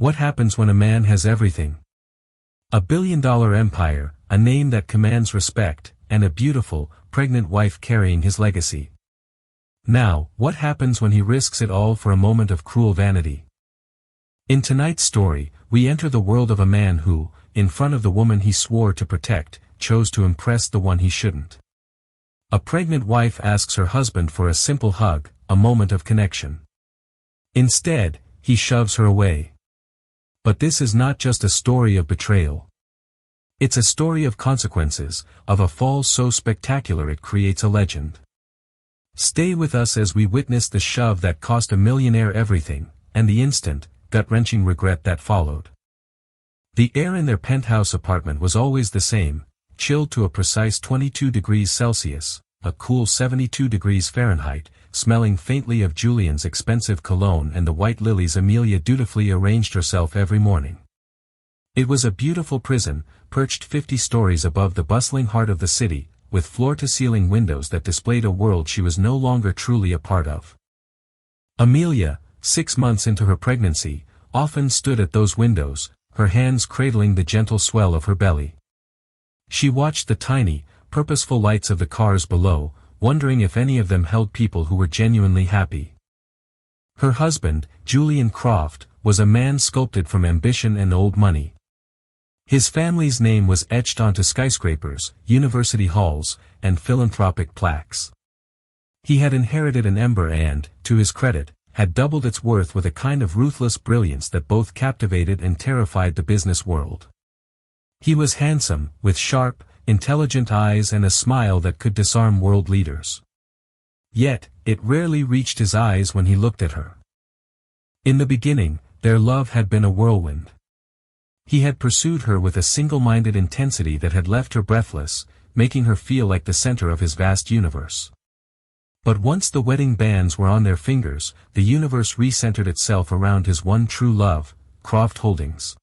What happens when a man has everything? A billion-dollar empire, a name that commands respect, and a beautiful, pregnant wife carrying his legacy. Now, what happens when he risks it all for a moment of cruel vanity? In tonight's story, we enter the world of a man who, in front of the woman he swore to protect, chose to impress the one he shouldn't. A pregnant wife asks her husband for a simple hug, a moment of connection. Instead, he shoves her away. But this is not just a story of betrayal. It's a story of consequences, of a fall so spectacular it creates a legend. Stay with us as we witness the shove that cost a millionaire everything, and the instant, gut-wrenching regret that followed. The air in their penthouse apartment was always the same, chilled to a precise 22 degrees Celsius, a cool 72 degrees Fahrenheit, smelling faintly of Julian's expensive cologne and the white lilies Amelia dutifully arranged herself every morning. It was a beautiful prison, perched 50 stories above the bustling heart of the city, with floor-to-ceiling windows that displayed a world she was no longer truly a part of. Amelia, 6 months into her pregnancy, often stood at those windows, her hands cradling the gentle swell of her belly. She watched the tiny, purposeful lights of the cars below, wondering if any of them held people who were genuinely happy. Her husband, Julian Croft, was a man sculpted from ambition and old money. His family's name was etched onto skyscrapers, university halls, and philanthropic plaques. He had inherited an ember and, to his credit, had doubled its worth with a kind of ruthless brilliance that both captivated and terrified the business world. He was handsome, with sharp, intelligent eyes and a smile that could disarm world leaders. Yet, it rarely reached his eyes when he looked at her. In the beginning, their love had been a whirlwind. He had pursued her with a single-minded intensity that had left her breathless, making her feel like the center of his vast universe. But once the wedding bands were on their fingers, the universe recentered itself around his one true love, Croft Holdings.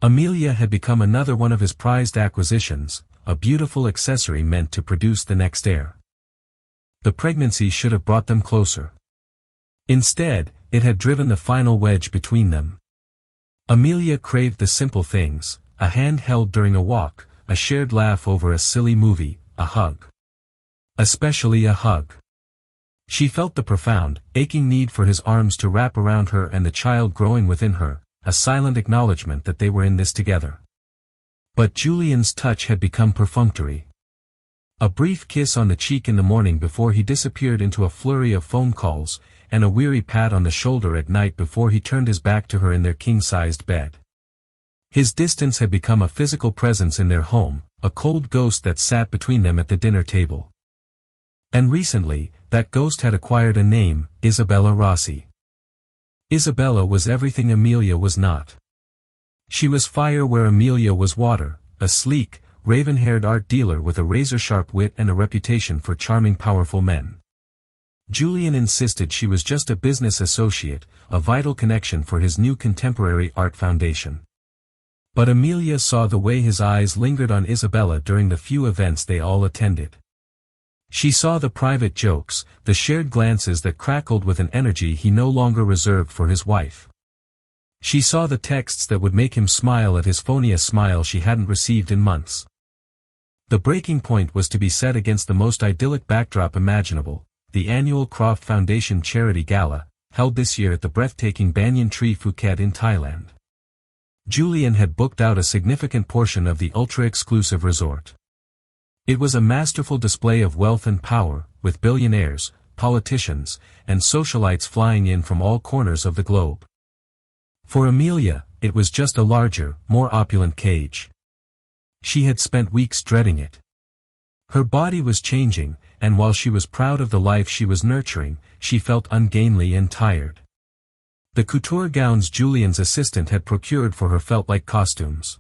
Amelia had become another one of his prized acquisitions, a beautiful accessory meant to produce the next heir. The pregnancy should have brought them closer. Instead, it had driven the final wedge between them. Amelia craved the simple things, a hand held during a walk, a shared laugh over a silly movie, a hug. Especially a hug. She felt the profound, aching need for his arms to wrap around her and the child growing within her, a silent acknowledgement that they were in this together. But Julian's touch had become perfunctory. A brief kiss on the cheek in the morning before he disappeared into a flurry of phone calls, and a weary pat on the shoulder at night before he turned his back to her in their king-sized bed. His distance had become a physical presence in their home, a cold ghost that sat between them at the dinner table. And recently, that ghost had acquired a name, Isabella Rossi. Isabella was everything Amelia was not. She was fire where Amelia was water, a sleek, raven-haired art dealer with a razor-sharp wit and a reputation for charming powerful men. Julian insisted she was just a business associate, a vital connection for his new contemporary art foundation. But Amelia saw the way his eyes lingered on Isabella during the few events they all attended. She saw the private jokes, the shared glances that crackled with an energy he no longer reserved for his wife. She saw the texts that would make him smile at his phony a smile she hadn't received in months. The breaking point was to be set against the most idyllic backdrop imaginable, the annual Croft Foundation Charity Gala, held this year at the breathtaking Banyan Tree Phuket in Thailand. Julian had booked out a significant portion of the ultra-exclusive resort. It was a masterful display of wealth and power, with billionaires, politicians, and socialites flying in from all corners of the globe. For Amelia, it was just a larger, more opulent cage. She had spent weeks dreading it. Her body was changing, and while she was proud of the life she was nurturing, she felt ungainly and tired. The couture gowns Julian's assistant had procured for her felt like costumes.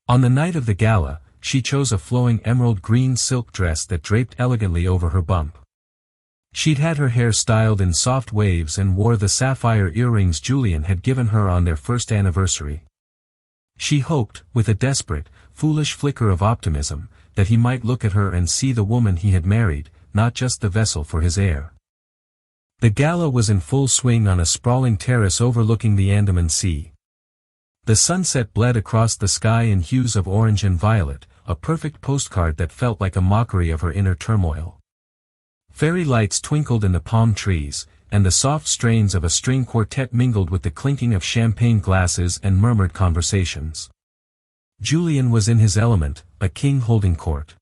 On the night of the gala, she chose a flowing emerald green silk dress that draped elegantly over her bump. She'd had her hair styled in soft waves and wore the sapphire earrings Julian had given her on their first anniversary. She hoped, with a desperate, foolish flicker of optimism, that he might look at her and see the woman he had married, not just the vessel for his heir. The gala was in full swing on a sprawling terrace overlooking the Andaman Sea. The sunset bled across the sky in hues of orange and violet, a perfect postcard that felt like a mockery of her inner turmoil. Fairy lights twinkled in the palm trees, and the soft strains of a string quartet mingled with the clinking of champagne glasses and murmured conversations. Julian was in his element, a king holding court.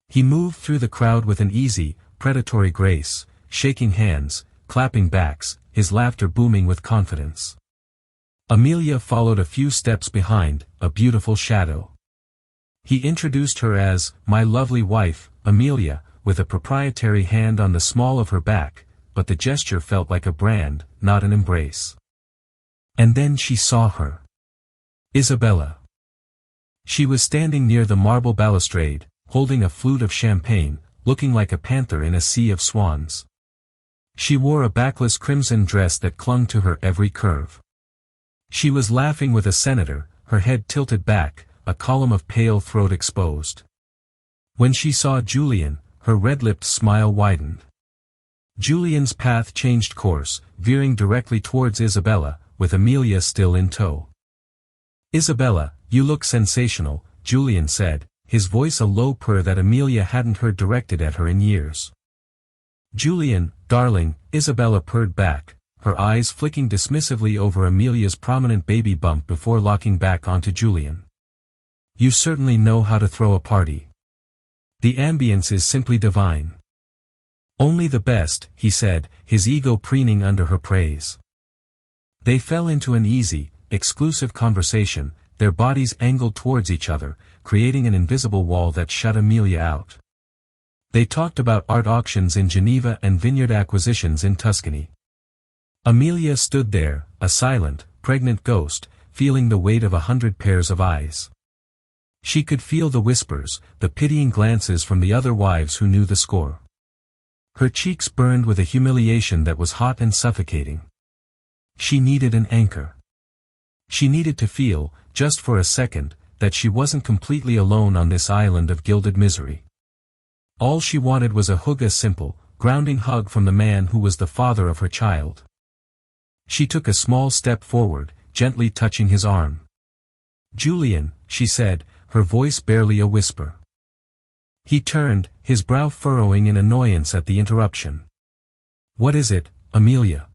He moved through the crowd with an easy, predatory grace, shaking hands, clapping backs, his laughter booming with confidence. Amelia followed a few steps behind, a beautiful shadow. He introduced her as, "My lovely wife, Amelia," with a proprietary hand on the small of her back, but the gesture felt like a brand, not an embrace. And then she saw her. Isabella. She was standing near the marble balustrade, holding a flute of champagne, looking like a panther in a sea of swans. She wore a backless crimson dress that clung to her every curve. She was laughing with a senator, her head tilted back, a column of pale throat exposed. When she saw Julian, her red-lipped smile widened. Julian's path changed course, veering directly towards Isabella, with Amelia still in tow. "Isabella, you look sensational," Julian said, his voice a low purr that Amelia hadn't heard directed at her in years. "Julian, darling," Isabella purred back, her eyes flicking dismissively over Amelia's prominent baby bump before locking back onto Julian. "You certainly know how to throw a party. The ambience is simply divine." "Only the best," he said, his ego preening under her praise. They fell into an easy, exclusive conversation, their bodies angled towards each other, creating an invisible wall that shut Amelia out. They talked about art auctions in Geneva and vineyard acquisitions in Tuscany. Amelia stood there, a silent, pregnant ghost, feeling the weight of 100 pairs of eyes. She could feel the whispers, the pitying glances from the other wives who knew the score. Her cheeks burned with a humiliation that was hot and suffocating. She needed an anchor. She needed to feel, just for a second, that she wasn't completely alone on this island of gilded misery. All she wanted was a simple, grounding hug from the man who was the father of her child. She took a small step forward, gently touching his arm. "Julian," she said, her voice barely a whisper. He turned, his brow furrowing in annoyance at the interruption. "What is it, Amelia?"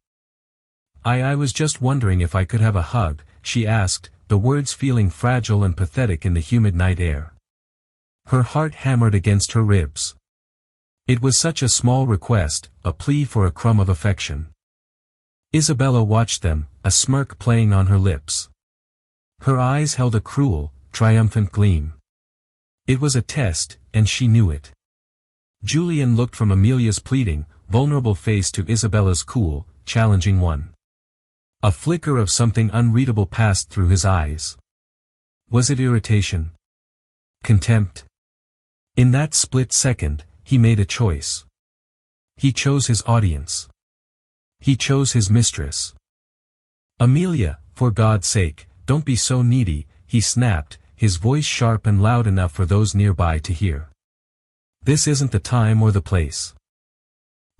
I was just wondering if I could have a hug," she asked, the words feeling fragile and pathetic in the humid night air. Her heart hammered against her ribs. It was such a small request, a plea for a crumb of affection. Isabella watched them, a smirk playing on her lips. Her eyes held a cruel, triumphant gleam. It was a test, and she knew it. Julian looked from Amelia's pleading, vulnerable face to Isabella's cool, challenging one. A flicker of something unreadable passed through his eyes. Was it irritation? Contempt? In that split second, he made a choice. He chose his audience. He chose his mistress. "Amelia, for God's sake, don't be so needy," he snapped, his voice sharp and loud enough for those nearby to hear. "This isn't the time or the place."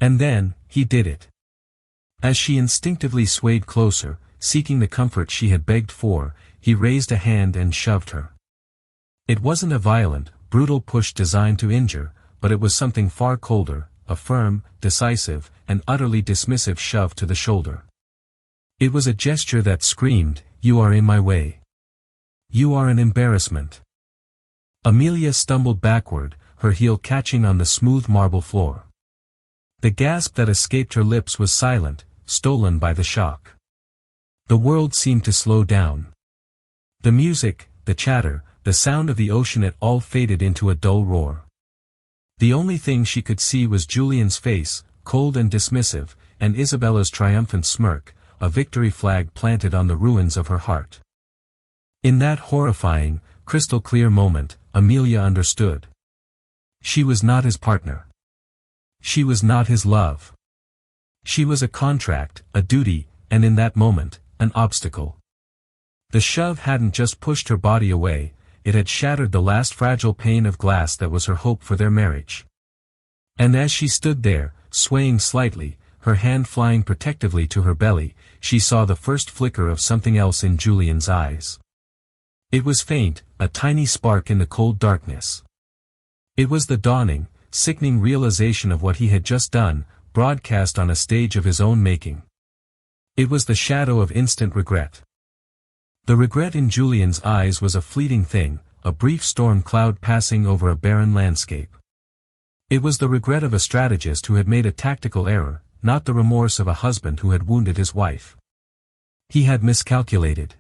And then, he did it. As she instinctively swayed closer, seeking the comfort she had begged for, he raised a hand and shoved her. It wasn't a violent, brutal push designed to injure, but it was something far colder, a firm, decisive, and utterly dismissive shove to the shoulder. It was a gesture that screamed, "You are in my way. You are an embarrassment." Amelia stumbled backward, her heel catching on the smooth marble floor. The gasp that escaped her lips was silent, stolen by the shock. The world seemed to slow down. The music, the chatter, the sound of the ocean, it all faded into a dull roar. The only thing she could see was Julian's face, cold and dismissive, and Isabella's triumphant smirk, a victory flag planted on the ruins of her heart. In that horrifying, crystal-clear moment, Amelia understood. She was not his partner. She was not his love. She was a contract, a duty, and in that moment, an obstacle. The shove hadn't just pushed her body away, it had shattered the last fragile pane of glass that was her hope for their marriage. And as she stood there, swaying slightly, her hand flying protectively to her belly, she saw the first flicker of something else in Julian's eyes. It was faint, a tiny spark in the cold darkness. It was the dawning, sickening realization of what he had just done, broadcast on a stage of his own making. It was the shadow of instant regret. The regret in Julian's eyes was a fleeting thing, a brief storm cloud passing over a barren landscape. It was the regret of a strategist who had made a tactical error, not the remorse of a husband who had wounded his wife. He had miscalculated.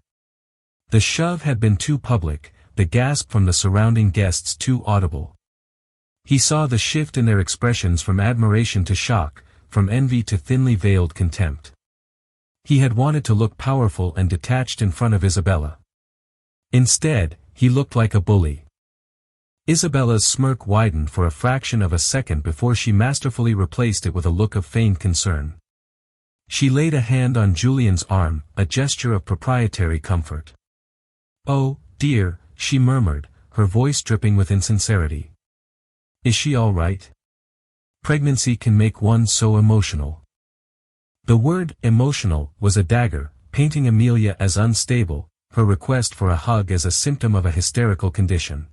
The shove had been too public, the gasp from the surrounding guests too audible. He saw the shift in their expressions from admiration to shock, from envy to thinly veiled contempt. He had wanted to look powerful and detached in front of Isabella. Instead, he looked like a bully. Isabella's smirk widened for a fraction of a second before she masterfully replaced it with a look of feigned concern. She laid a hand on Julian's arm, a gesture of proprietary comfort. "Oh, dear," she murmured, her voice dripping with insincerity. "Is she all right? Pregnancy can make one so emotional." The word emotional was a dagger, painting Amelia as unstable, her request for a hug as a symptom of a hysterical condition.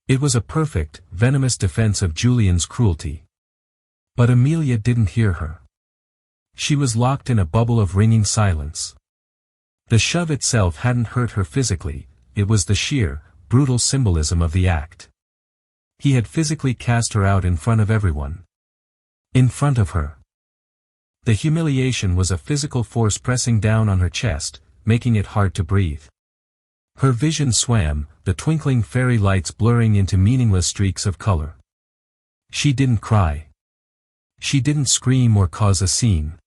It was a perfect, venomous defense of Julian's cruelty. But Amelia didn't hear her. She was locked in a bubble of ringing silence. The shove itself hadn't hurt her physically, it was the sheer, brutal symbolism of the act. He had physically cast her out in front of everyone. In front of her. The humiliation was a physical force pressing down on her chest, making it hard to breathe. Her vision swam, the twinkling fairy lights blurring into meaningless streaks of color. She didn't cry. She didn't scream or cause a scene.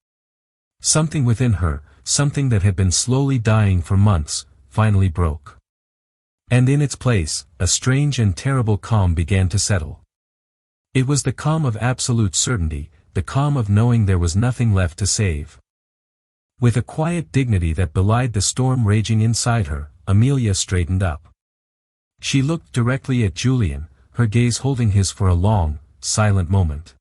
Something within her, something that had been slowly dying for months, finally broke. And in its place, a strange and terrible calm began to settle. It was the calm of absolute certainty, the calm of knowing there was nothing left to save. With a quiet dignity that belied the storm raging inside her, Amelia straightened up. She looked directly at Julian, her gaze holding his for a long, silent moment.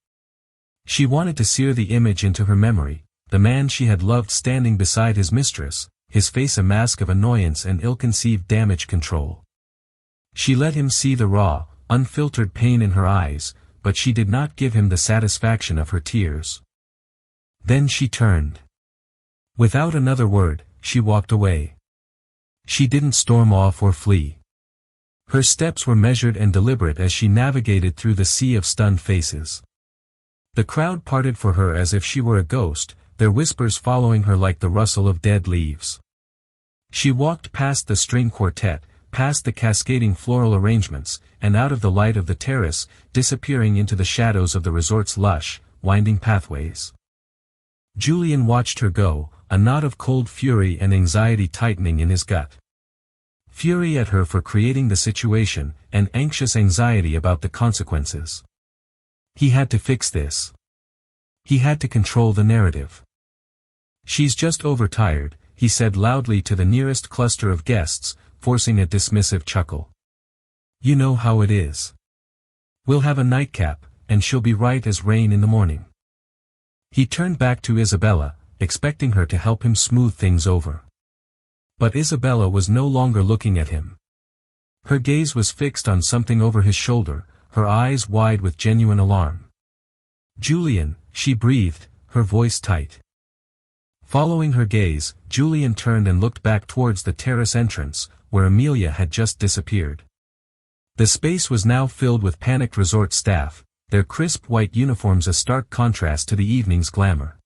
She wanted to sear the image into her memory, the man she had loved standing beside his mistress, his face a mask of annoyance and ill-conceived damage control. She let him see the raw, unfiltered pain in her eyes, but she did not give him the satisfaction of her tears. Then she turned. Without another word, she walked away. She didn't storm off or flee. Her steps were measured and deliberate as she navigated through the sea of stunned faces. The crowd parted for her as if she were a ghost, their whispers following her like the rustle of dead leaves. She walked past the string quartet, past the cascading floral arrangements, and out of the light of the terrace, disappearing into the shadows of the resort's lush, winding pathways. Julian watched her go, a knot of cold fury and anxiety tightening in his gut. Fury at her for creating the situation, and anxious anxiety about the consequences. He had to fix this. He had to control the narrative. "She's just overtired," he said loudly to the nearest cluster of guests, forcing a dismissive chuckle. "You know how it is. We'll have a nightcap, and she'll be right as rain in the morning." He turned back to Isabella, expecting her to help him smooth things over. But Isabella was no longer looking at him. Her gaze was fixed on something over his shoulder, her eyes wide with genuine alarm. "Julian," she breathed, her voice tight. Following her gaze, Julian turned and looked back towards the terrace entrance, where Amelia had just disappeared. The space was now filled with panicked resort staff, their crisp white uniforms a stark contrast to the evening's glamour.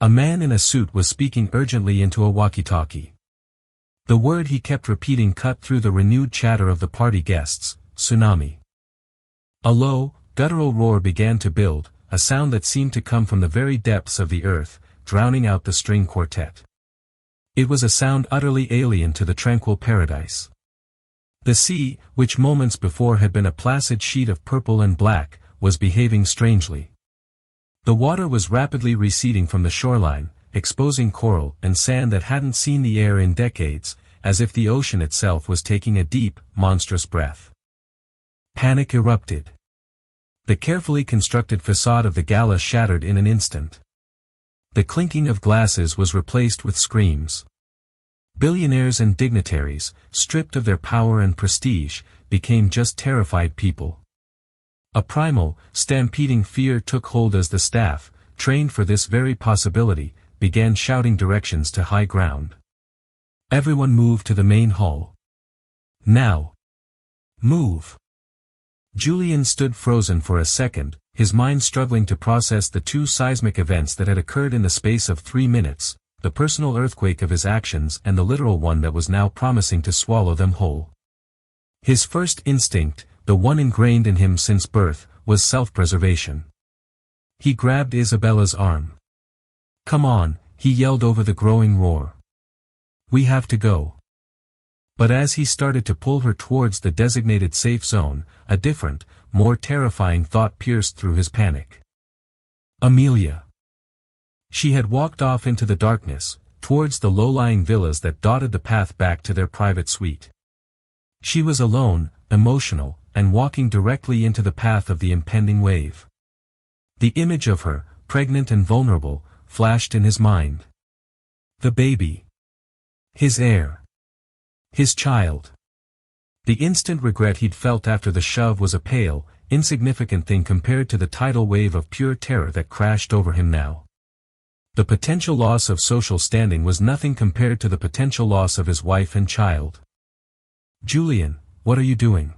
A man in a suit was speaking urgently into a walkie-talkie. The word he kept repeating cut through the renewed chatter of the party guests: tsunami. A low, guttural roar began to build, a sound that seemed to come from the very depths of the earth, drowning out the string quartet. It was a sound utterly alien to the tranquil paradise. The sea, which moments before had been a placid sheet of purple and black, was behaving strangely. The water was rapidly receding from the shoreline, exposing coral and sand that hadn't seen the air in decades, as if the ocean itself was taking a deep, monstrous breath. Panic erupted. The carefully constructed facade of the gala shattered in an instant. The clinking of glasses was replaced with screams. Billionaires and dignitaries, stripped of their power and prestige, became just terrified people. A primal, stampeding fear took hold as the staff, trained for this very possibility, began shouting directions to high ground. Everyone moved to the main hall. Now. Move. Julian stood frozen for a second, his mind struggling to process the two seismic events that had occurred in the space of 3 minutes, the personal earthquake of his actions and the literal one that was now promising to swallow them whole. His first instinct, the one ingrained in him since birth, was self-preservation. He grabbed Isabella's arm. "Come on," he yelled over the growing roar. "We have to go." But as he started to pull her towards the designated safe zone, a different, more terrifying thought pierced through his panic. Amelia. She had walked off into the darkness, towards the low-lying villas that dotted the path back to their private suite. She was alone, emotional, and walking directly into the path of the impending wave. The image of her, pregnant and vulnerable, flashed in his mind. The baby. His heir. His child. The instant regret he'd felt after the shove was a pale, insignificant thing compared to the tidal wave of pure terror that crashed over him now. The potential loss of social standing was nothing compared to the potential loss of his wife and child. "Julian, what are you doing?"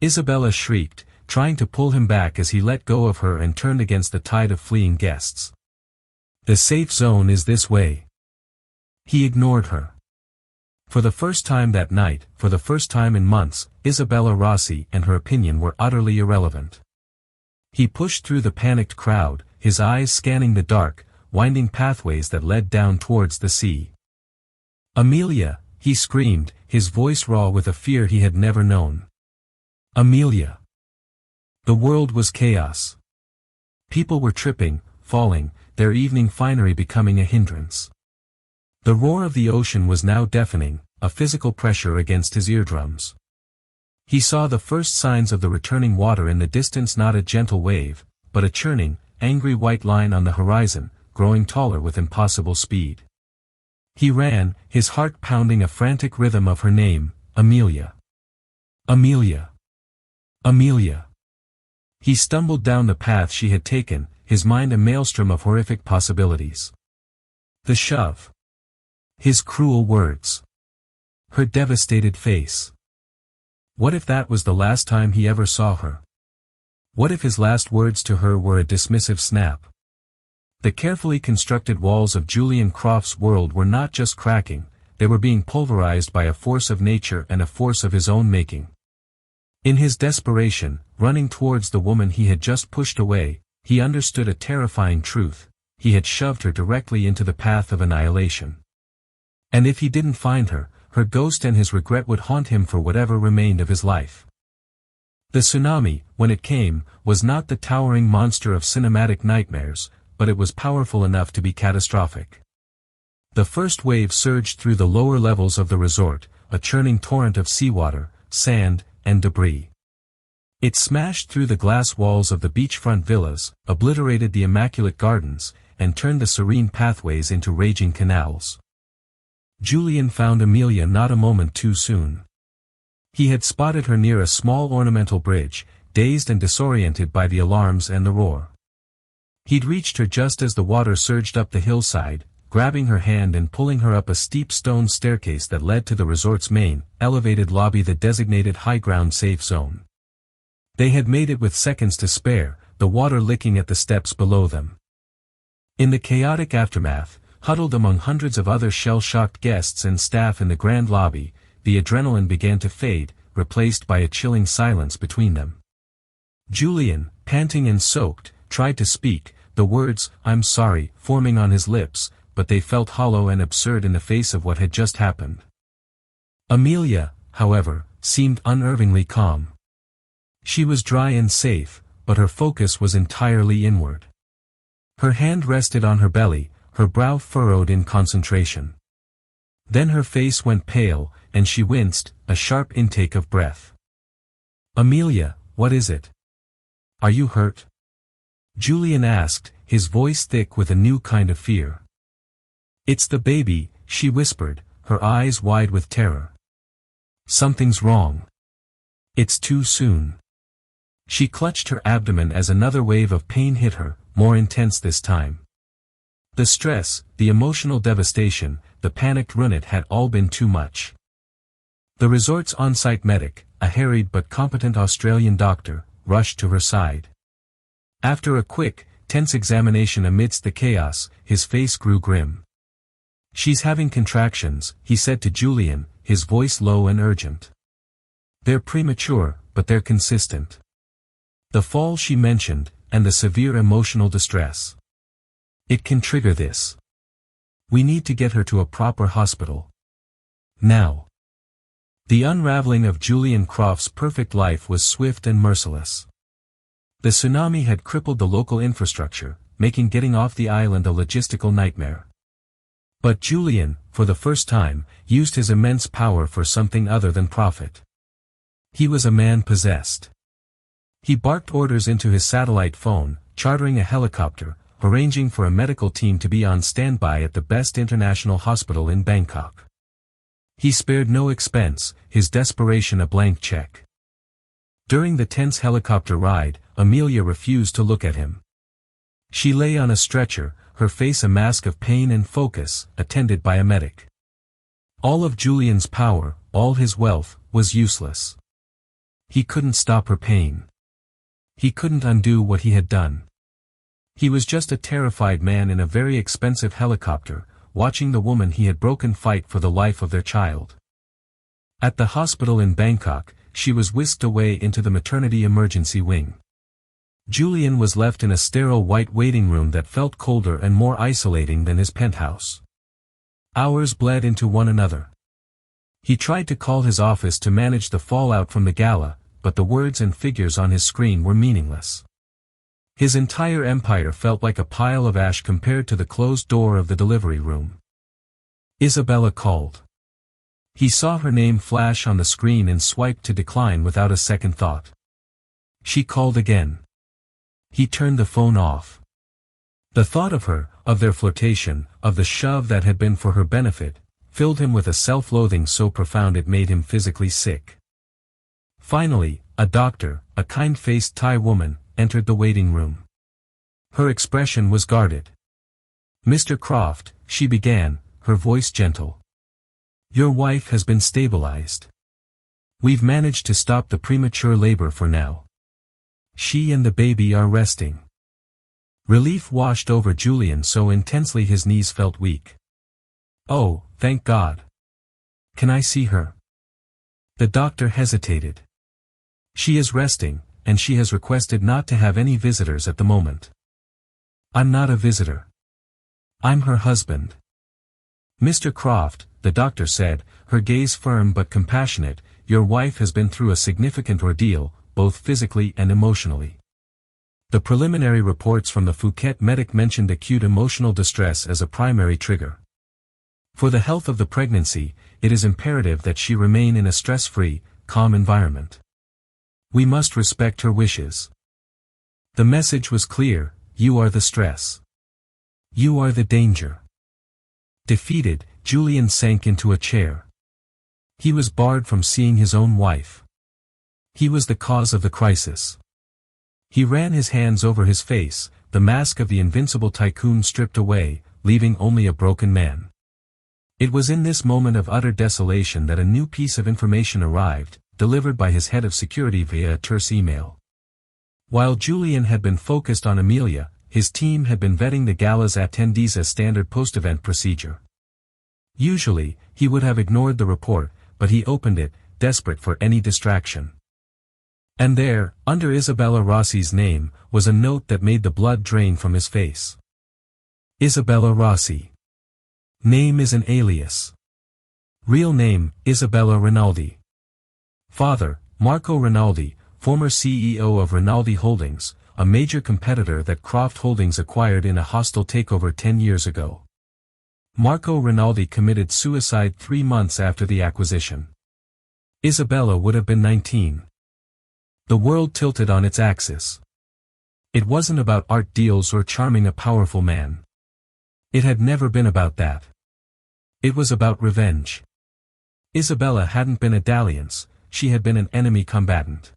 Isabella shrieked, trying to pull him back as he let go of her and turned against the tide of fleeing guests. "The safe zone is this way." He ignored her. For the first time that night, for the first time in months, Isabella Rossi and her opinion were utterly irrelevant. He pushed through the panicked crowd, his eyes scanning the dark, winding pathways that led down towards the sea. "Amelia," he screamed, his voice raw with a fear he had never known. "Amelia." The world was chaos. People were tripping, falling, their evening finery becoming a hindrance. The roar of the ocean was now deafening, a physical pressure against his eardrums. He saw the first signs of the returning water in the distance, not a gentle wave, but a churning, angry white line on the horizon, growing taller with impossible speed. He ran, his heart pounding a frantic rhythm of her name, Amelia. Amelia. Amelia. He stumbled down the path she had taken, his mind a maelstrom of horrific possibilities. The shove. His cruel words. Her devastated face. What if that was the last time he ever saw her? What if his last words to her were a dismissive snap? The carefully constructed walls of Julian Croft's world were not just cracking, they were being pulverized by a force of nature and a force of his own making. In his desperation, running towards the woman he had just pushed away, he understood a terrifying truth: he had shoved her directly into the path of annihilation. And if he didn't find her, her ghost and his regret would haunt him for whatever remained of his life. The tsunami, when it came, was not the towering monster of cinematic nightmares, but it was powerful enough to be catastrophic. The first wave surged through the lower levels of the resort, a churning torrent of seawater, sand, and debris. It smashed through the glass walls of the beachfront villas, obliterated the immaculate gardens, and turned the serene pathways into raging canals. Julian found Amelia not a moment too soon. He had spotted her near a small ornamental bridge, dazed and disoriented by the alarms and the roar. He'd reached her just as the water surged up the hillside, grabbing her hand and pulling her up a steep stone staircase that led to the resort's main, elevated lobby, the designated high-ground safe zone. They had made it with seconds to spare, the water licking at the steps below them. In the chaotic aftermath, huddled among hundreds of other shell-shocked guests and staff in the grand lobby, the adrenaline began to fade, replaced by a chilling silence between them. Julian, panting and soaked, tried to speak, the words, "I'm sorry," forming on his lips, but they felt hollow and absurd in the face of what had just happened. Amelia, however, seemed unnervingly calm. She was dry and safe, but her focus was entirely inward. Her hand rested on her belly, her brow furrowed in concentration. Then her face went pale, and she winced, a sharp intake of breath. "Amelia, what is it? Are you hurt?" Julian asked, his voice thick with a new kind of fear. It's the baby, she whispered, her eyes wide with terror. Something's wrong. It's too soon. She clutched her abdomen as another wave of pain hit her, more intense this time. The stress, the emotional devastation, the panicked run-it had all been too much. The resort's on-site medic, a harried but competent Australian doctor, rushed to her side. After a quick, tense examination amidst the chaos, his face grew grim. She's having contractions, he said to Julian, his voice low and urgent. They're premature, but they're consistent. The fall she mentioned, and the severe emotional distress. It can trigger this. We need to get her to a proper hospital. Now. The unraveling of Julian Croft's perfect life was swift and merciless. The tsunami had crippled the local infrastructure, making getting off the island a logistical nightmare. But Julian, for the first time, used his immense power for something other than profit. He was a man possessed. He barked orders into his satellite phone, chartering a helicopter, arranging for a medical team to be on standby at the best international hospital in Bangkok. He spared no expense, his desperation a blank check. During the tense helicopter ride, Amelia refused to look at him. She lay on a stretcher, her face a mask of pain and focus, attended by a medic. All of Julian's power, all his wealth, was useless. He couldn't stop her pain. He couldn't undo what he had done. He was just a terrified man in a very expensive helicopter, watching the woman he had broken fight for the life of their child. At the hospital in Bangkok, she was whisked away into the maternity emergency wing. Julian was left in a sterile white waiting room that felt colder and more isolating than his penthouse. Hours bled into one another. He tried to call his office to manage the fallout from the gala, but the words and figures on his screen were meaningless. His entire empire felt like a pile of ash compared to the closed door of the delivery room. Isabella called. He saw her name flash on the screen and swiped to decline without a second thought. She called again. He turned the phone off. The thought of her, of their flirtation, of the shove that had been for her benefit, filled him with a self-loathing so profound it made him physically sick. Finally, a doctor, a kind-faced Thai woman, entered the waiting room. Her expression was guarded. "Mr. Croft," she began, her voice gentle. "Your wife has been stabilized. We've managed to stop the premature labor for now. She and the baby are resting." Relief washed over Julian so intensely his knees felt weak. "Oh, thank God. Can I see her?" The doctor hesitated. "She is resting, and she has requested not to have any visitors at the moment." "I'm not a visitor. I'm her husband." "Mr. Croft," the doctor said, her gaze firm but compassionate, "your wife has been through a significant ordeal, both physically and emotionally. The preliminary reports from the Phuket medic mentioned acute emotional distress as a primary trigger. For the health of the pregnancy, it is imperative that she remain in a stress-free, calm environment. We must respect her wishes." The message was clear: you are the stress. You are the danger. Defeated, Julian sank into a chair. He was barred from seeing his own wife. He was the cause of the crisis. He ran his hands over his face, the mask of the invincible tycoon stripped away, leaving only a broken man. It was in this moment of utter desolation that a new piece of information arrived, delivered by his head of security via a terse email. While Julian had been focused on Amelia, his team had been vetting the gala's attendees as standard post-event procedure. Usually, he would have ignored the report, but he opened it, desperate for any distraction. And there, under Isabella Rossi's name, was a note that made the blood drain from his face. Isabella Rossi. Name is an alias. Real name, Isabella Rinaldi. Father, Marco Rinaldi, former CEO of Rinaldi Holdings, a major competitor that Croft Holdings acquired in a hostile takeover 10 years ago. Marco Rinaldi committed suicide 3 months after the acquisition. Isabella would have been 19. The world tilted on its axis. It wasn't about art deals or charming a powerful man. It had never been about that. It was about revenge. Isabella hadn't been a dalliance, she had been an enemy combatant.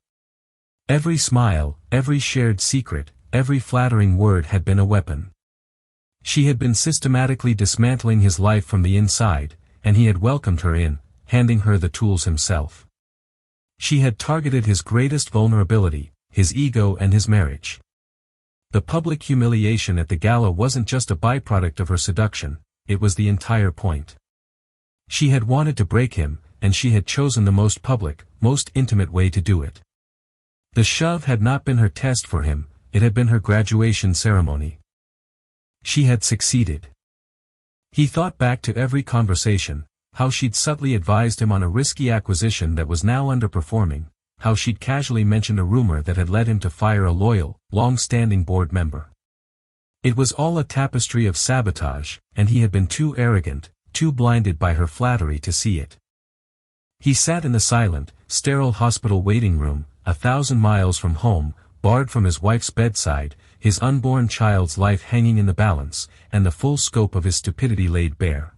Every smile, every shared secret, every flattering word had been a weapon. She had been systematically dismantling his life from the inside, and he had welcomed her in, handing her the tools himself. She had targeted his greatest vulnerability, his ego and his marriage. The public humiliation at the gala wasn't just a byproduct of her seduction, it was the entire point. She had wanted to break him, and she had chosen the most public, most intimate way to do it. The shove had not been her test for him, it had been her graduation ceremony. She had succeeded. He thought back to every conversation, how she'd subtly advised him on a risky acquisition that was now underperforming, how she'd casually mentioned a rumor that had led him to fire a loyal, long-standing board member. It was all a tapestry of sabotage, and he had been too arrogant, too blinded by her flattery to see it. He sat in the silent, sterile hospital waiting room, 1,000 miles from home, barred from his wife's bedside, his unborn child's life hanging in the balance, and the full scope of his stupidity laid bare.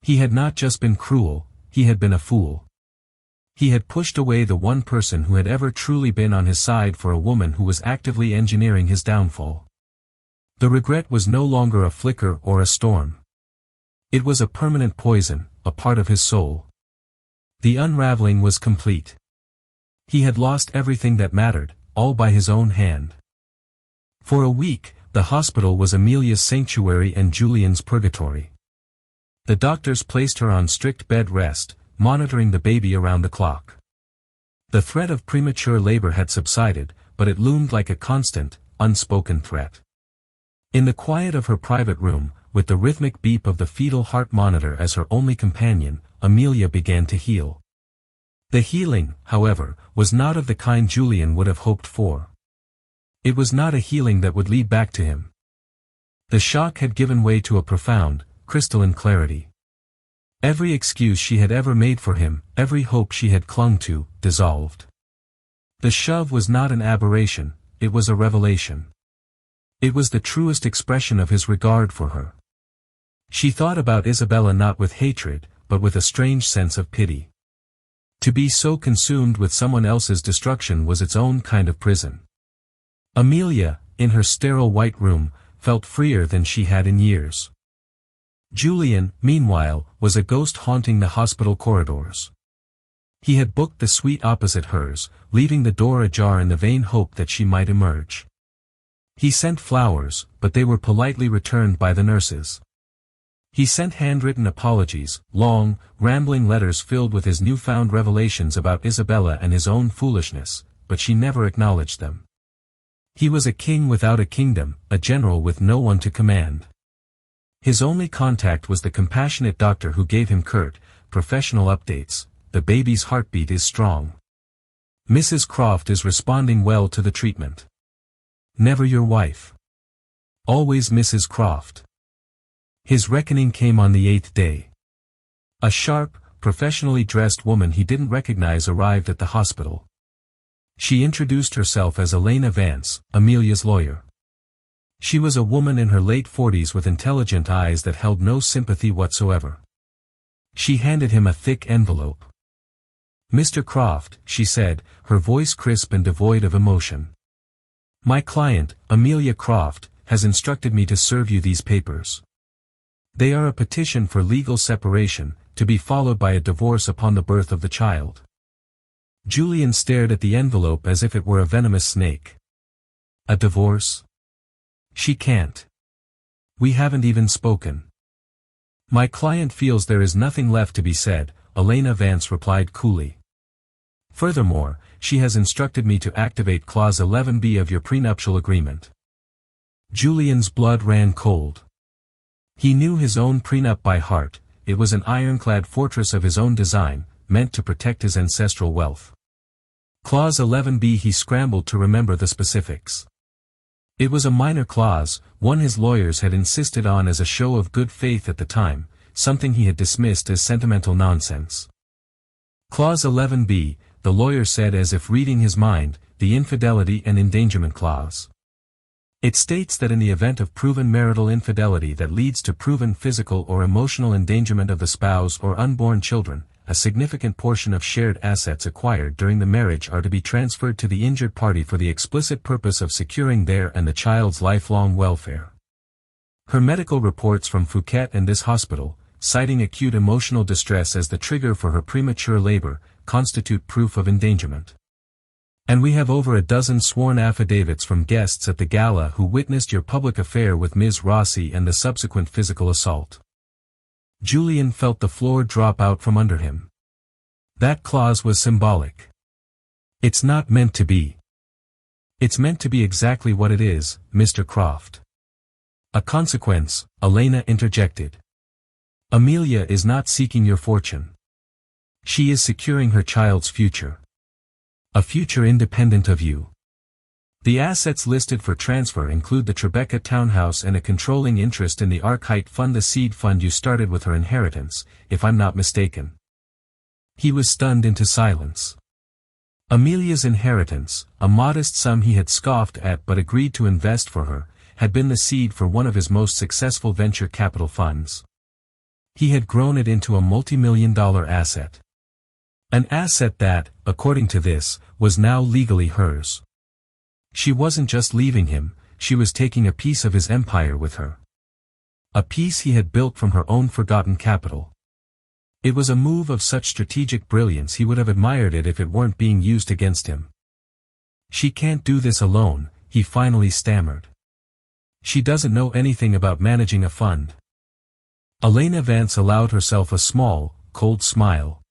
He had not just been cruel, he had been a fool. He had pushed away the one person who had ever truly been on his side for a woman who was actively engineering his downfall. The regret was no longer a flicker or a storm. It was a permanent poison, a part of his soul. The unraveling was complete. He had lost everything that mattered, all by his own hand. For a week, the hospital was Amelia's sanctuary and Julian's purgatory. The doctors placed her on strict bed rest, monitoring the baby around the clock. The threat of premature labor had subsided, but it loomed like a constant, unspoken threat. In the quiet of her private room, with the rhythmic beep of the fetal heart monitor as her only companion, Amelia began to heal. The healing, however, was not of the kind Julian would have hoped for. It was not a healing that would lead back to him. The shock had given way to a profound, crystalline clarity. Every excuse she had ever made for him, every hope she had clung to, dissolved. The shove was not an aberration, it was a revelation. It was the truest expression of his regard for her. She thought about Isabella not with hatred, but with a strange sense of pity. To be so consumed with someone else's destruction was its own kind of prison. Amelia, in her sterile white room, felt freer than she had in years. Julian, meanwhile, was a ghost haunting the hospital corridors. He had booked the suite opposite hers, leaving the door ajar in the vain hope that she might emerge. He sent flowers, but they were politely returned by the nurses. He sent handwritten apologies, long, rambling letters filled with his newfound revelations about Isabella and his own foolishness, but she never acknowledged them. He was a king without a kingdom, a general with no one to command. His only contact was the compassionate doctor who gave him curt, professional updates. The baby's heartbeat is strong. Mrs. Croft is responding well to the treatment. Never your wife. Always Mrs. Croft. His reckoning came on the 8th day. A sharp, professionally dressed woman he didn't recognize arrived at the hospital. She introduced herself as Elena Vance, Amelia's lawyer. She was a woman in her late 40s with intelligent eyes that held no sympathy whatsoever. She handed him a thick envelope. "Mr. Croft," she said, her voice crisp and devoid of emotion. "My client, Amelia Croft, has instructed me to serve you these papers. They are a petition for legal separation, to be followed by a divorce upon the birth of the child." Julian stared at the envelope as if it were a venomous snake. "A divorce? She can't. We haven't even spoken." "My client feels there is nothing left to be said," Elena Vance replied coolly. "Furthermore, she has instructed me to activate Clause 11B of your prenuptial agreement." Julian's blood ran cold. He knew his own prenup by heart. It was an ironclad fortress of his own design, meant to protect his ancestral wealth. Clause 11B. He scrambled to remember the specifics. It was a minor clause, one his lawyers had insisted on as a show of good faith at the time, something he had dismissed as sentimental nonsense. Clause 11B, the lawyer said as if reading his mind, the infidelity and endangerment clause. It states that in the event of proven marital infidelity that leads to proven physical or emotional endangerment of the spouse or unborn children, a significant portion of shared assets acquired during the marriage are to be transferred to the injured party for the explicit purpose of securing their and the child's lifelong welfare. Her medical reports from Phuket and this hospital, citing acute emotional distress as the trigger for her premature labor, constitute proof of endangerment. And we have over a dozen sworn affidavits from guests at the gala who witnessed your public affair with Ms. Rossi and the subsequent physical assault. Julian felt the floor drop out from under him. That clause was symbolic. It's not meant to be. It's meant to be exactly what it is, Mr. Croft. A consequence, Elena interjected. Amelia is not seeking your fortune. She is securing her child's future. A future independent of you. The assets listed for transfer include the Tribeca townhouse and a controlling interest in the Archite Fund, the seed fund you started with her inheritance, if I'm not mistaken. He was stunned into silence. Amelia's inheritance, a modest sum he had scoffed at but agreed to invest for her, had been the seed for one of his most successful venture capital funds. He had grown it into a multi-million-dollar asset. An asset that, according to this, was now legally hers. She wasn't just leaving him, she was taking a piece of his empire with her. A piece he had built from her own forgotten capital. It was a move of such strategic brilliance he would have admired it if it weren't being used against him. She can't do this alone, he finally stammered. She doesn't know anything about managing a fund. Elena Vance allowed herself a small, cold smile.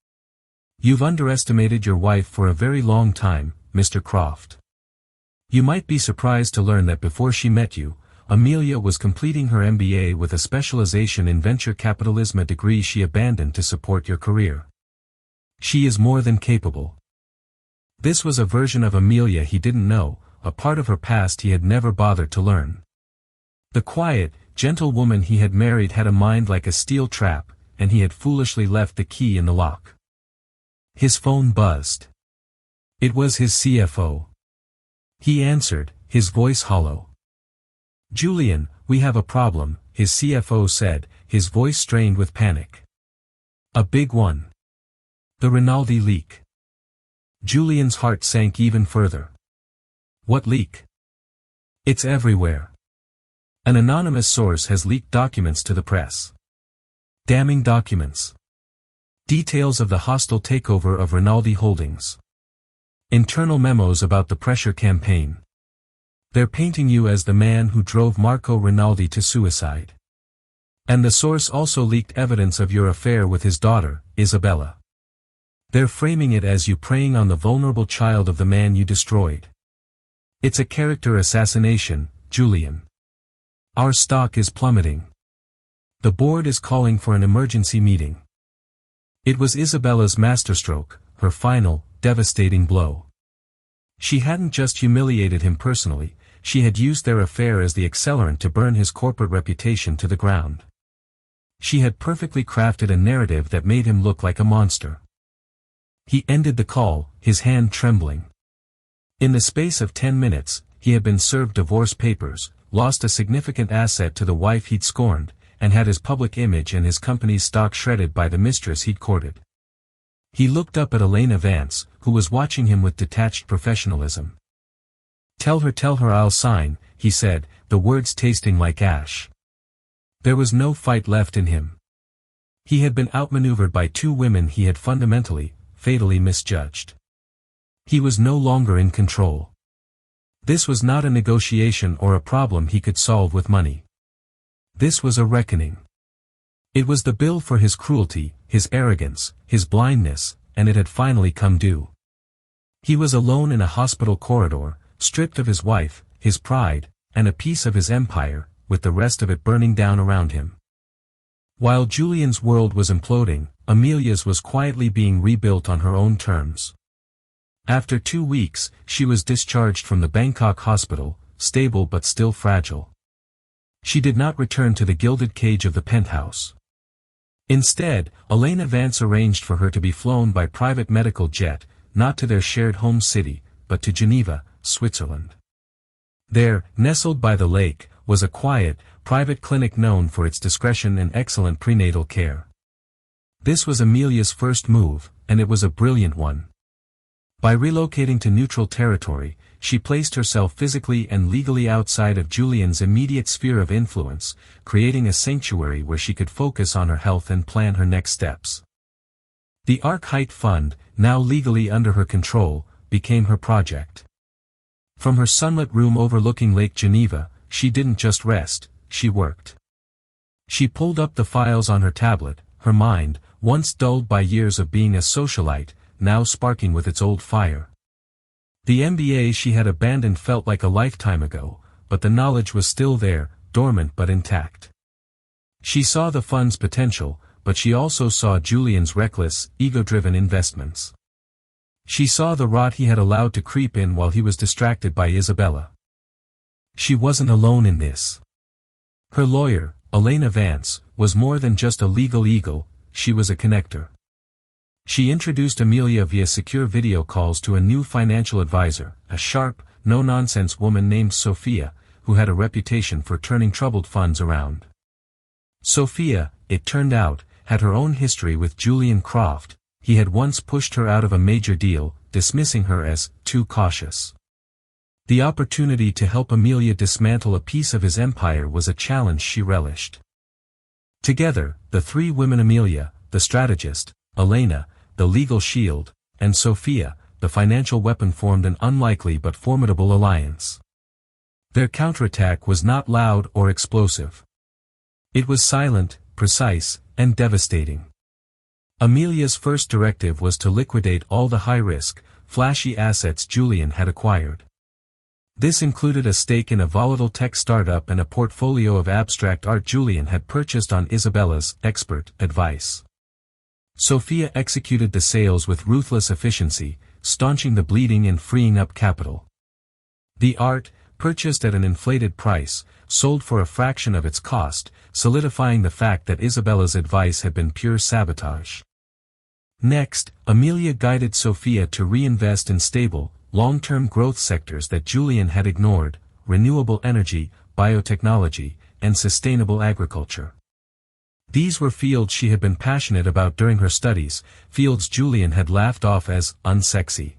You've underestimated your wife for a very long time, Mr. Croft. You might be surprised to learn that before she met you, Amelia was completing her MBA with a specialization in venture capitalism, a degree she abandoned to support your career. She is more than capable. This was a version of Amelia he didn't know, a part of her past he had never bothered to learn. The quiet, gentle woman he had married had a mind like a steel trap, and he had foolishly left the key in the lock. His phone buzzed. It was his CFO. He answered, his voice hollow. Julian, we have a problem, his CFO said, his voice strained with panic. A big one. The Rinaldi leak. Julian's heart sank even further. What leak? It's everywhere. An anonymous source has leaked documents to the press. Damning documents. Details of the hostile takeover of Rinaldi Holdings. Internal memos about the pressure campaign. They're painting you as the man who drove Marco Rinaldi to suicide. And the source also leaked evidence of your affair with his daughter, Isabella. They're framing it as you preying on the vulnerable child of the man you destroyed. It's a character assassination, Julian. Our stock is plummeting. The board is calling for an emergency meeting. It was Isabella's masterstroke, her final, devastating blow. She hadn't just humiliated him personally, she had used their affair as the accelerant to burn his corporate reputation to the ground. She had perfectly crafted a narrative that made him look like a monster. He ended the call, his hand trembling. In the space of 10 minutes, he had been served divorce papers, lost a significant asset to the wife he'd scorned, and had his public image and his company's stock shredded by the mistress he'd courted. He looked up at Elena Vance, who was watching him with detached professionalism. Tell her I'll sign, he said, the words tasting like ash. There was no fight left in him. He had been outmaneuvered by two women he had fundamentally, fatally misjudged. He was no longer in control. This was not a negotiation or a problem he could solve with money. This was a reckoning. It was the bill for his cruelty, his arrogance, his blindness, and it had finally come due. He was alone in a hospital corridor, stripped of his wife, his pride, and a piece of his empire, with the rest of it burning down around him. While Julian's world was imploding, Amelia's was quietly being rebuilt on her own terms. After 2 weeks, she was discharged from the Bangkok hospital, stable but still fragile. She did not return to the gilded cage of the penthouse. Instead, Elena Vance arranged for her to be flown by private medical jet, not to their shared home city, but to Geneva, Switzerland. There, nestled by the lake, was a quiet, private clinic known for its discretion and excellent prenatal care. This was Amelia's first move, and it was a brilliant one. By relocating to neutral territory, she placed herself physically and legally outside of Julian's immediate sphere of influence, creating a sanctuary where she could focus on her health and plan her next steps. The Ark Height Fund, now legally under her control, became her project. From her sunlit room overlooking Lake Geneva, she didn't just rest, she worked. She pulled up the files on her tablet, her mind, once dulled by years of being a socialite, now sparking with its old fire. The MBA she had abandoned felt like a lifetime ago, but the knowledge was still there, dormant but intact. She saw the fund's potential, but she also saw Julian's reckless, ego-driven investments. She saw the rot he had allowed to creep in while he was distracted by Isabella. She wasn't alone in this. Her lawyer, Elena Vance, was more than just a legal eagle, she was a connector. She introduced Amelia via secure video calls to a new financial advisor, a sharp, no-nonsense woman named Sophia, who had a reputation for turning troubled funds around. Sophia, it turned out, had her own history with Julian Croft. He had once pushed her out of a major deal, dismissing her as too cautious. The opportunity to help Amelia dismantle a piece of his empire was a challenge she relished. Together, the three women, Amelia, the strategist, Elena, the legal shield, and Sophia, the financial weapon, formed an unlikely but formidable alliance. Their counterattack was not loud or explosive. It was silent, precise, and devastating. Amelia's first directive was to liquidate all the high-risk, flashy assets Julian had acquired. This included a stake in a volatile tech startup and a portfolio of abstract art Julian had purchased on Isabella's expert advice. Sophia executed the sales with ruthless efficiency, staunching the bleeding and freeing up capital. The art, purchased at an inflated price, sold for a fraction of its cost, solidifying the fact that Isabella's advice had been pure sabotage. Next, Amelia guided Sophia to reinvest in stable, long-term growth sectors that Julian had ignored: renewable energy, biotechnology, and sustainable agriculture. These were fields she had been passionate about during her studies, fields Julian had laughed off as unsexy.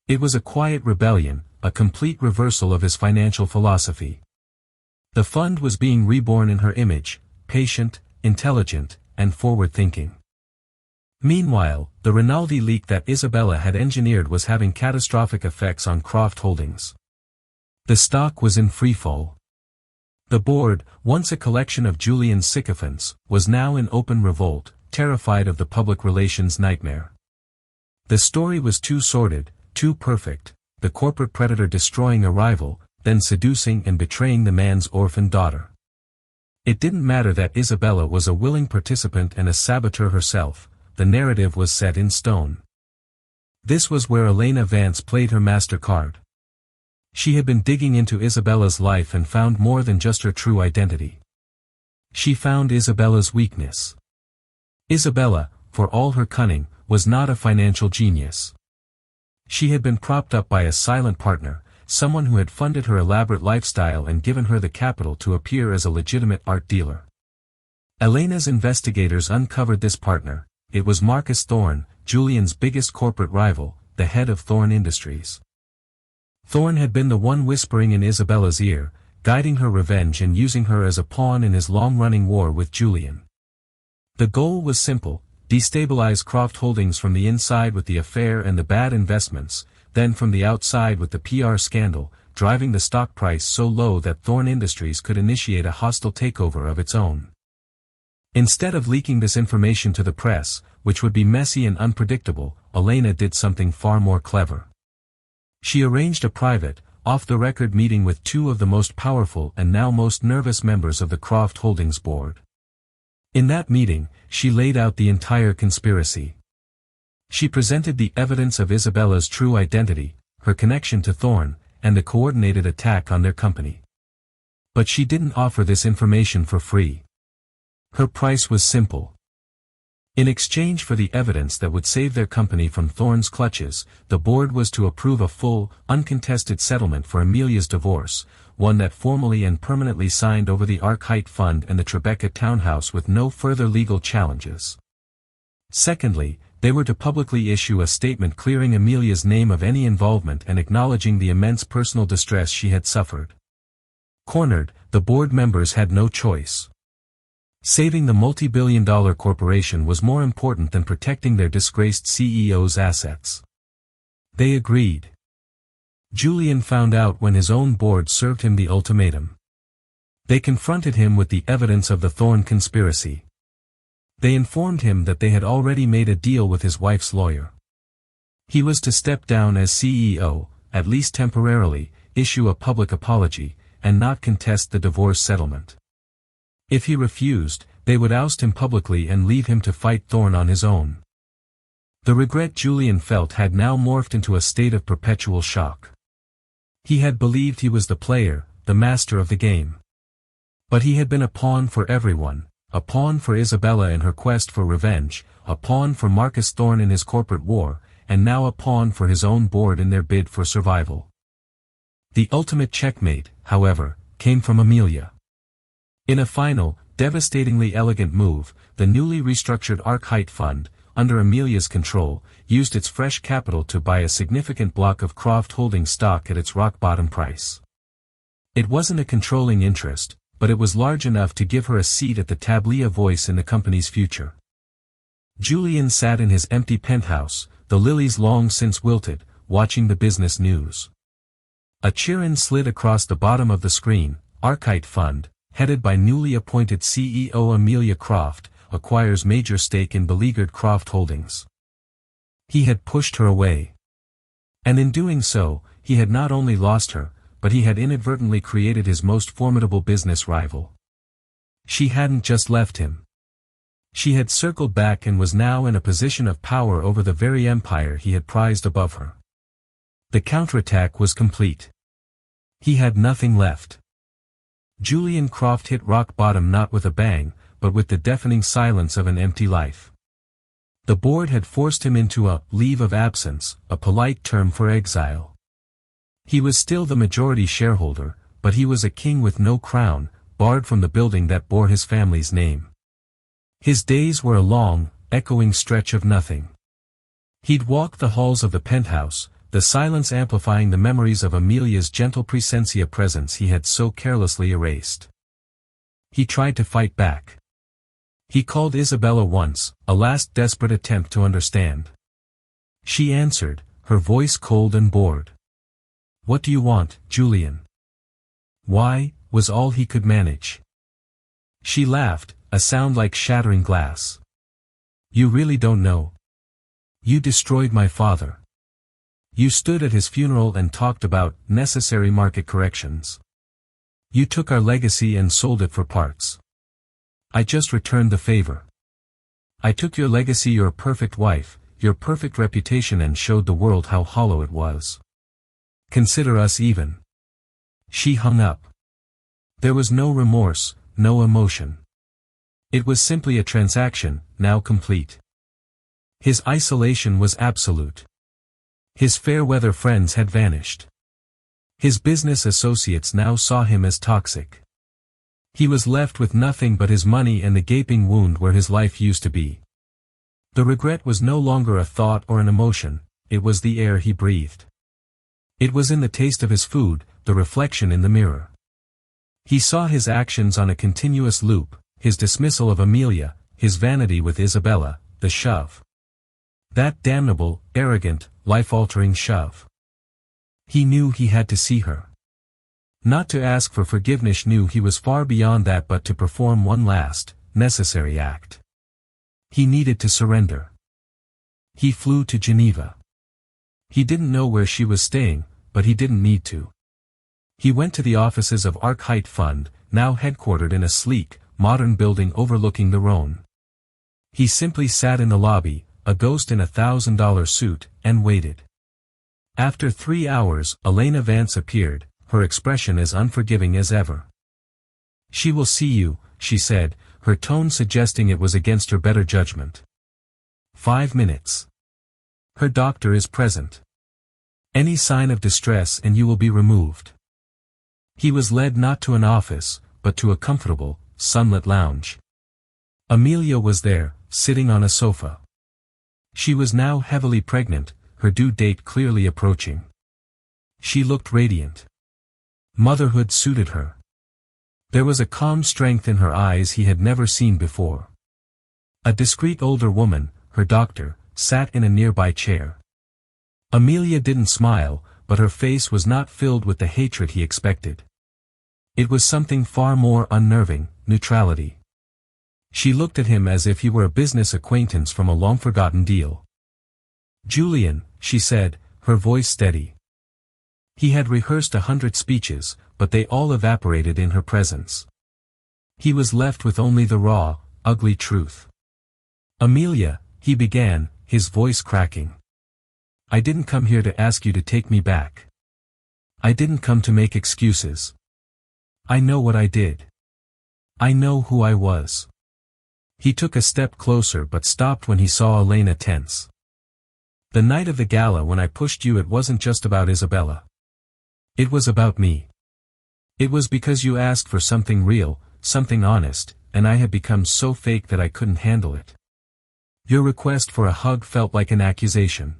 It was a quiet rebellion, a complete reversal of his financial philosophy. The fund was being reborn in her image, patient, intelligent, and forward-thinking. Meanwhile, the Rinaldi leak that Isabella had engineered was having catastrophic effects on Croft Holdings. The stock was in freefall. The board, once a collection of Julian's sycophants, was now in open revolt, terrified of the public relations nightmare. The story was too sordid, too perfect: the corporate predator destroying a rival, then seducing and betraying the man's orphan daughter. It didn't matter that Isabella was a willing participant and a saboteur herself, the narrative was set in stone. This was where Elena Vance played her master card. She had been digging into Isabella's life and found more than just her true identity. She found Isabella's weakness. Isabella, for all her cunning, was not a financial genius. She had been propped up by a silent partner, someone who had funded her elaborate lifestyle and given her the capital to appear as a legitimate art dealer. Elena's investigators uncovered this partner. It was Marcus Thorne, Julian's biggest corporate rival, the head of Thorne Industries. Thorne had been the one whispering in Isabella's ear, guiding her revenge and using her as a pawn in his long-running war with Julian. The goal was simple: destabilize Croft Holdings from the inside with the affair and the bad investments, then from the outside with the PR scandal, driving the stock price so low that Thorne Industries could initiate a hostile takeover of its own. Instead of leaking this information to the press, which would be messy and unpredictable, Elena did something far more clever. She arranged a private, off-the-record meeting with two of the most powerful and now most nervous members of the Croft Holdings board. In that meeting, she laid out the entire conspiracy. She presented the evidence of Isabella's true identity, her connection to Thorne, and the coordinated attack on their company. But she didn't offer this information for free. Her price was simple. In exchange for the evidence that would save their company from Thorne's clutches, the board was to approve a full, uncontested settlement for Amelia's divorce, one that formally and permanently signed over the Arc-Height Fund and the Tribeca townhouse with no further legal challenges. Secondly, they were to publicly issue a statement clearing Amelia's name of any involvement and acknowledging the immense personal distress she had suffered. Cornered, the board members had no choice. Saving the multi-billion-dollar corporation was more important than protecting their disgraced CEO's assets. They agreed. Julian found out when his own board served him the ultimatum. They confronted him with the evidence of the Thorne conspiracy. They informed him that they had already made a deal with his wife's lawyer. He was to step down as CEO, at least temporarily, issue a public apology, and not contest the divorce settlement. If he refused, they would oust him publicly and leave him to fight Thorne on his own. The regret Julian felt had now morphed into a state of perpetual shock. He had believed he was the player, the master of the game. But he had been a pawn for everyone, a pawn for Isabella in her quest for revenge, a pawn for Marcus Thorne in his corporate war, and now a pawn for his own board in their bid for survival. The ultimate checkmate, however, came from Amelia. In a final, devastatingly elegant move, the newly restructured Arc-Height Fund, under Amelia's control, used its fresh capital to buy a significant block of Croft Holdings stock at its rock-bottom price. It wasn't a controlling interest, but it was large enough to give her a seat at the table, a voice in the company's future. Julian sat in his empty penthouse, the lilies long since wilted, watching the business news. A cheer-in slid across the bottom of the screen. Arc-Height Fund, headed by newly appointed CEO Amelia Croft, acquires major stake in beleaguered Croft Holdings. He had pushed her away. And in doing so, he had not only lost her, but he had inadvertently created his most formidable business rival. She hadn't just left him. She had circled back and was now in a position of power over the very empire he had prized above her. The counterattack was complete. He had nothing left. Julian Croft hit rock bottom not with a bang, but with the deafening silence of an empty life. The board had forced him into a leave of absence, a polite term for exile. He was still the majority shareholder, but he was a king with no crown, barred from the building that bore his family's name. His days were a long, echoing stretch of nothing. He'd walk the halls of the penthouse, the silence amplifying the memories of Amelia's gentle presencia presence he had so carelessly erased. He tried to fight back. He called Isabella once, a last desperate attempt to understand. She answered, her voice cold and bored. "What do you want, Julian?" "Why," was all he could manage. She laughed, a sound like shattering glass. "You really don't know. You destroyed my father. You stood at his funeral and talked about necessary market corrections. You took our legacy and sold it for parts. I just returned the favor. I took your legacy, your perfect wife, your perfect reputation, and showed the world how hollow it was. Consider us even." She hung up. There was no remorse, no emotion. It was simply a transaction, now complete. His isolation was absolute. His fair-weather friends had vanished. His business associates now saw him as toxic. He was left with nothing but his money and the gaping wound where his life used to be. The regret was no longer a thought or an emotion, it was the air he breathed. It was in the taste of his food, the reflection in the mirror. He saw his actions on a continuous loop, his dismissal of Amelia, his vanity with Isabella, the shove. That damnable, arrogant, life-altering shove. He knew he had to see her. Not to ask for forgiveness, knew he was far beyond that, but to perform one last, necessary act. He needed to surrender. He flew to Geneva. He didn't know where she was staying, but he didn't need to. He went to the offices of Arc-Height Fund, now headquartered in a sleek, modern building overlooking the Rhone. He simply sat in the lobby, a ghost in $1,000 suit, and waited. After 3 hours, Elena Vance appeared, her expression as unforgiving as ever. "She will see you," she said, her tone suggesting it was against her better judgment. 5 minutes. Her doctor is present. Any sign of distress and you will be removed. He was led not to an office, but to a comfortable, sunlit lounge. Amelia was there, sitting on a sofa. She was now heavily pregnant, her due date clearly approaching. She looked radiant. Motherhood suited her. There was a calm strength in her eyes he had never seen before. A discreet older woman, her doctor, sat in a nearby chair. Amelia didn't smile, but her face was not filled with the hatred he expected. It was something far more unnerving, neutrality. She looked at him as if he were a business acquaintance from a long-forgotten deal. "Julian," she said, her voice steady. He had rehearsed 100 speeches, but they all evaporated in her presence. He was left with only the raw, ugly truth. "Amelia," he began, his voice cracking. "I didn't come here to ask you to take me back. I didn't come to make excuses. I know what I did. I know who I was." He took a step closer but stopped when he saw Elena tense. "The night of the gala when I pushed you, it wasn't just about Isabella. It was about me. It was because you asked for something real, something honest, and I had become so fake that I couldn't handle it. Your request for a hug felt like an accusation.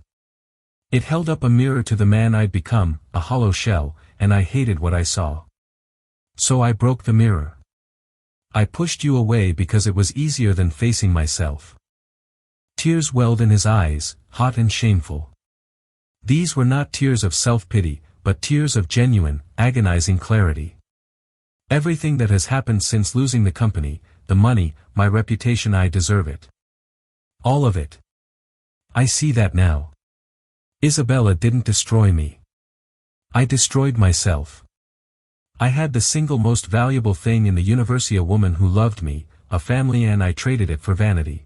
It held up a mirror to the man I'd become, a hollow shell, and I hated what I saw. So I broke the mirror. I pushed you away because it was easier than facing myself." Tears welled in his eyes, hot and shameful. These were not tears of self-pity, but tears of genuine, agonizing clarity. "Everything that has happened since losing the company, the money, my reputation, I deserve it. All of it. I see that now. Isabella didn't destroy me. I destroyed myself. I had the single most valuable thing in the universe, a woman who loved me, a family, and I traded it for vanity.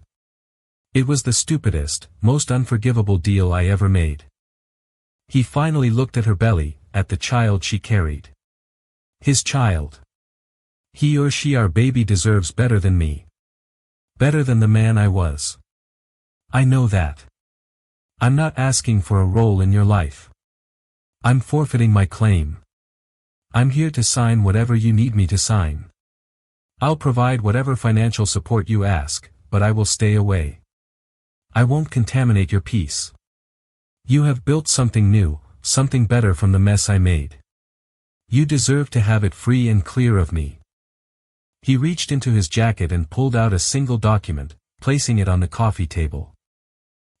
It was the stupidest, most unforgivable deal I ever made." He finally looked at her belly, at the child she carried. His child. He or she, our baby, deserves better than me. Better than the man I was. I know that. I'm not asking for a role in your life. I'm forfeiting my claim. I'm here to sign whatever you need me to sign. I'll provide whatever financial support you ask, but I will stay away. I won't contaminate your peace. You have built something new, something better from the mess I made. You deserve to have it free and clear of me." He reached into his jacket and pulled out a single document, placing it on the coffee table.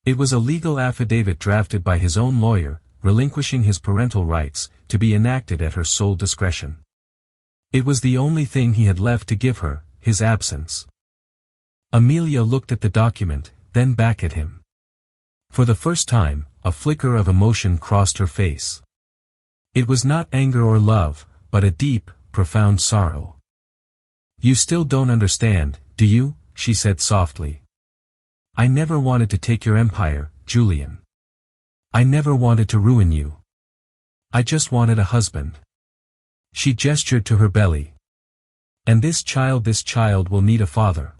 It was a legal affidavit drafted by his own lawyer, relinquishing his parental rights, to be enacted at her sole discretion. It was the only thing he had left to give her, his absence. Amelia looked at the document, then back at him. For the first time, a flicker of emotion crossed her face. It was not anger or love, but a deep, profound sorrow. "You still don't understand, do you?" she said softly. "I never wanted to take your empire, Julian. I never wanted to ruin you. I just wanted a husband." She gestured to her belly. "And this child will need a father."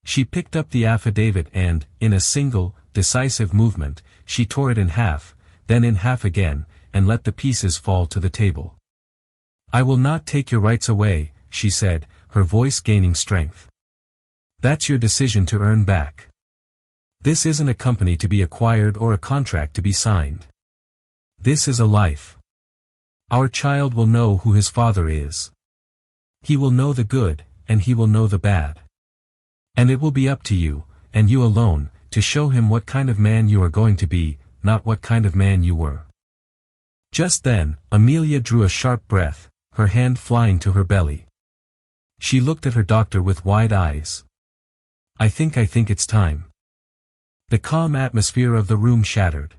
She picked up the affidavit and, in a single, decisive movement, she tore it in half, then in half again, and let the pieces fall to the table. "I will not take your rights away," she said, her voice gaining strength. "That's your decision to earn back. This isn't a company to be acquired or a contract to be signed. This is a life. Our child will know who his father is. He will know the good, and he will know the bad. And it will be up to you, and you alone, to show him what kind of man you are going to be, not what kind of man you were." Just then, Amelia drew a sharp breath, her hand flying to her belly. She looked at her doctor with wide eyes. I think it's time." The calm atmosphere of the room shattered.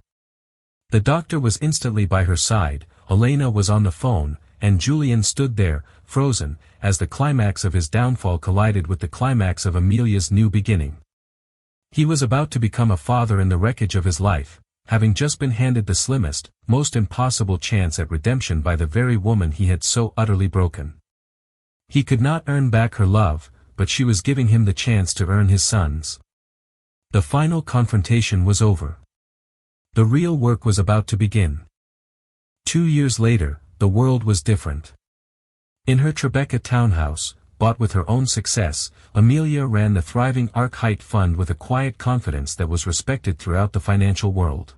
The doctor was instantly by her side, Elena was on the phone, and Julian stood there, frozen, as the climax of his downfall collided with the climax of Amelia's new beginning. He was about to become a father in the wreckage of his life, having just been handed the slimmest, most impossible chance at redemption by the very woman he had so utterly broken. He could not earn back her love, but she was giving him the chance to earn his son's. The final confrontation was over. The real work was about to begin. 2 years later, the world was different. In her Tribeca townhouse, bought with her own success, Amelia ran the thriving Arc-Height fund with a quiet confidence that was respected throughout the financial world.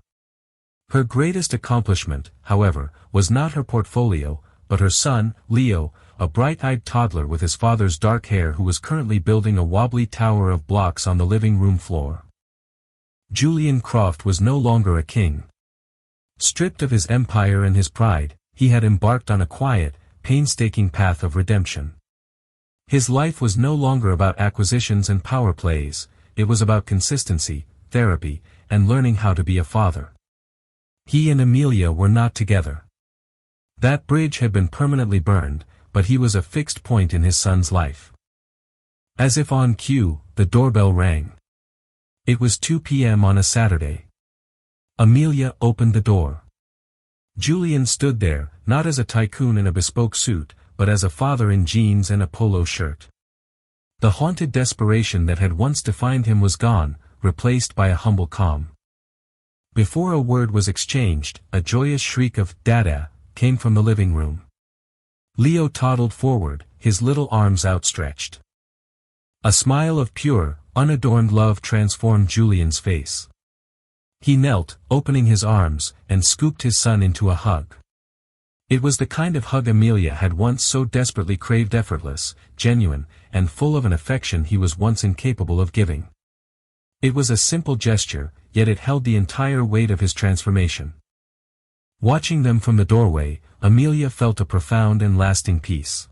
Her greatest accomplishment, however, was not her portfolio, but her son, Leo, a bright-eyed toddler with his father's dark hair who was currently building a wobbly tower of blocks on the living room floor. Julian Croft was no longer a king. Stripped of his empire and his pride, he had embarked on a quiet, painstaking path of redemption. His life was no longer about acquisitions and power plays, it was about consistency, therapy, and learning how to be a father. He and Amelia were not together. That bridge had been permanently burned, but he was a fixed point in his son's life. As if on cue, the doorbell rang. It was 2 p.m. on a Saturday. Amelia opened the door. Julian stood there, not as a tycoon in a bespoke suit, but as a father in jeans and a polo shirt. The haunted desperation that had once defined him was gone, replaced by a humble calm. Before a word was exchanged, a joyous shriek of "Dada" came from the living room. Leo toddled forward, his little arms outstretched. A smile of pure, unadorned love transformed Julian's face. He knelt, opening his arms, and scooped his son into a hug. It was the kind of hug Amelia had once so desperately craved, effortless, genuine, and full of an affection he was once incapable of giving. It was a simple gesture, yet it held the entire weight of his transformation. Watching them from the doorway, Amelia felt a profound and lasting peace.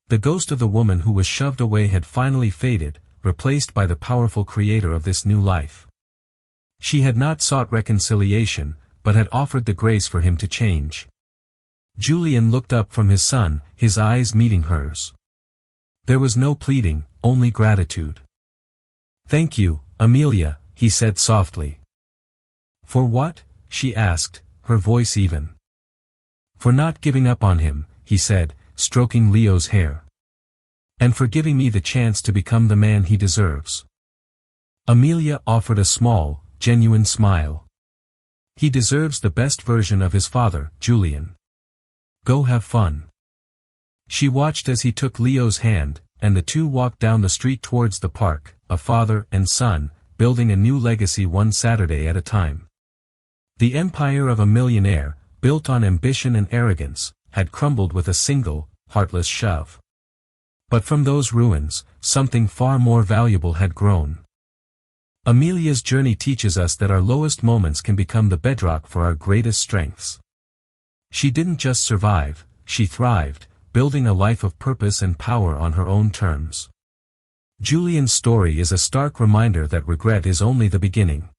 The ghost of the woman who was shoved away had finally faded, replaced by the powerful creator of this new life. She had not sought reconciliation, but had offered the grace for him to change. Julian looked up from his son, his eyes meeting hers. There was no pleading, only gratitude. "Thank you, Amelia," he said softly. "For what?" she asked, her voice even. "For not giving up on him," he said, stroking Leo's hair. "And for giving me the chance to become the man he deserves." Amelia offered a small, genuine smile. "He deserves the best version of his father, Julian. Go have fun." She watched as he took Leo's hand, and the two walked down the street towards the park, a father and son, building a new legacy one Saturday at a time. The empire of a millionaire, built on ambition and arrogance, had crumbled with a single, heartless shove. But from those ruins, something far more valuable had grown. Amelia's journey teaches us that our lowest moments can become the bedrock for our greatest strengths. She didn't just survive, she thrived, building a life of purpose and power on her own terms. Julian's story is a stark reminder that regret is only the beginning.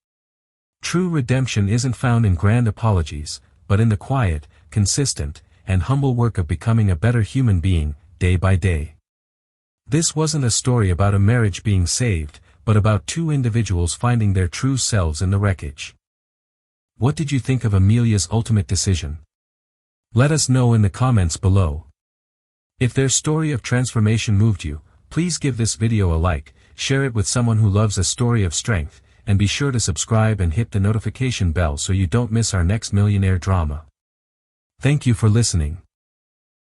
True redemption isn't found in grand apologies, but in the quiet, consistent, and humble work of becoming a better human being, day by day. This wasn't a story about a marriage being saved, but about two individuals finding their true selves in the wreckage. What did you think of Amelia's ultimate decision? Let us know in the comments below. If their story of transformation moved you, please give this video a like, share it with someone who loves a story of strength, and be sure to subscribe and hit the notification bell so you don't miss our next millionaire drama. Thank you for listening.